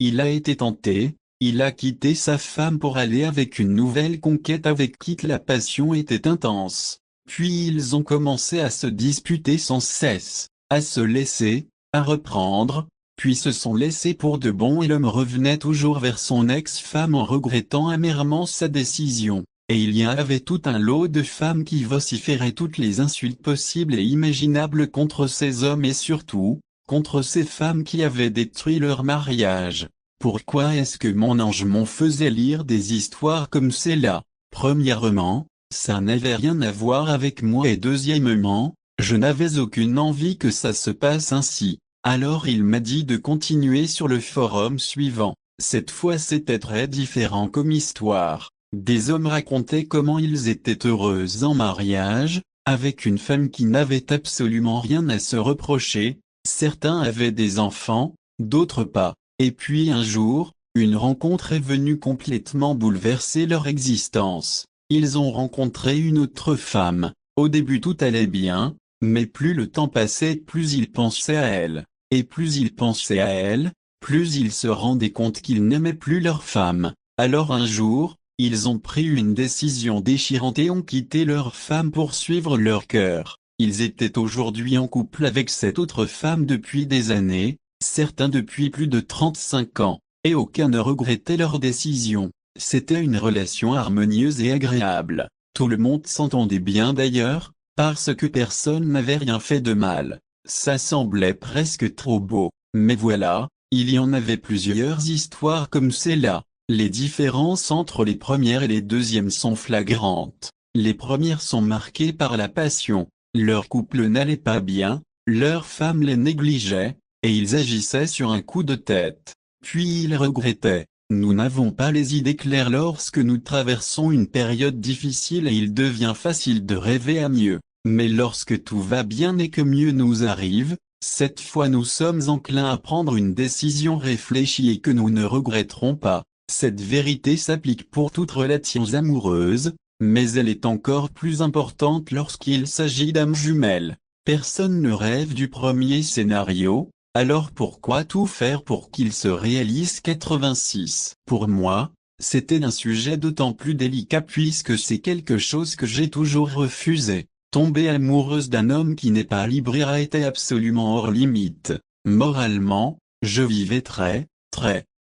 il a été tenté, il a quitté sa femme pour aller avec une nouvelle conquête avec qui la passion était intense. Puis ils ont commencé à se disputer sans cesse, à se laisser, à reprendre, puis se sont laissés pour de bon et l'homme revenait toujours vers son ex-femme en regrettant amèrement sa décision. Et il y avait tout un lot de femmes qui vociféraient toutes les insultes possibles et imaginables contre ces hommes et surtout, contre ces femmes qui avaient détruit leur mariage. Pourquoi est-ce que mon ange m'en faisait lire des histoires comme celle-là? Premièrement, ça n'avait rien à voir avec moi et deuxièmement, je n'avais aucune envie que ça se passe ainsi. Alors il m'a dit de continuer sur le forum suivant. Cette fois c'était très différent comme histoire. Des hommes racontaient comment ils étaient heureux en mariage, avec une femme qui n'avait absolument rien à se reprocher. Certains avaient des enfants, d'autres pas. Et puis un jour, une rencontre est venue complètement bouleverser leur existence. Ils ont rencontré une autre femme. Au début tout allait bien, mais plus le temps passait, plus ils pensaient à elle. Et plus ils pensaient à elle, plus ils se rendaient compte qu'ils n'aimaient plus leur femme. Alors un jour, ils ont pris une décision déchirante et ont quitté leur femme pour suivre leur cœur. Ils étaient aujourd'hui en couple avec cette autre femme depuis des années, certains depuis plus de 35 ans, et aucun ne regrettait leur décision. C'était une relation harmonieuse et agréable. Tout le monde s'entendait bien d'ailleurs, parce que personne n'avait rien fait de mal. Ça semblait presque trop beau, mais voilà, il y en avait plusieurs histoires comme celle-là. Les différences entre les premières et les deuxièmes sont flagrantes. Les premières sont marquées par la passion, leur couple n'allait pas bien, leur femme les négligeait, et ils agissaient sur un coup de tête. Puis ils regrettaient. Nous n'avons pas les idées claires lorsque nous traversons une période difficile et il devient facile de rêver à mieux. Mais lorsque tout va bien et que mieux nous arrive, cette fois nous sommes enclins à prendre une décision réfléchie et que nous ne regretterons pas. Cette vérité s'applique pour toutes relations amoureuses, mais elle est encore plus importante lorsqu'il s'agit d'âmes jumelles. Personne ne rêve du premier scénario, alors pourquoi tout faire pour qu'il se réalise? 86. Pour moi, c'était un sujet d'autant plus délicat puisque c'est quelque chose que j'ai toujours refusé. Tomber amoureuse d'un homme qui n'est pas libre a été absolument hors limite. Moralement, je vivais très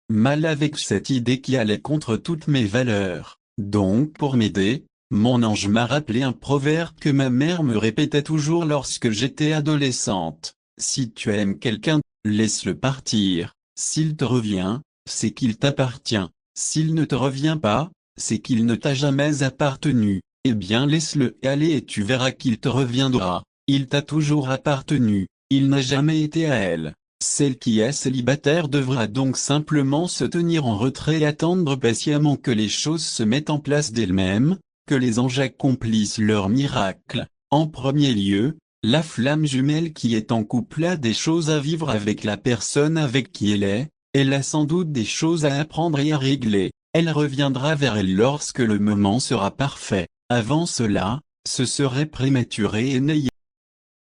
mal avec cette idée qui allait contre toutes mes valeurs. Donc pour m'aider, mon ange m'a rappelé un proverbe que ma mère me répétait toujours lorsque j'étais adolescente. Si tu aimes quelqu'un, laisse-le partir. S'il te revient, c'est qu'il t'appartient. S'il ne te revient pas, c'est qu'il ne t'a jamais appartenu. Eh bien laisse-le aller et tu verras qu'il te reviendra. Il t'a toujours appartenu, il n'a jamais été à elle. Celle qui est célibataire devra donc simplement se tenir en retrait et attendre patiemment que les choses se mettent en place d'elles-mêmes, que les anges accomplissent leur miracle. En premier lieu, la flamme jumelle qui est en couple a des choses à vivre avec la personne avec qui elle a sans doute des choses à apprendre et à régler. Elle reviendra vers elle lorsque le moment sera parfait. Avant cela, ce serait prématuré et n'ayez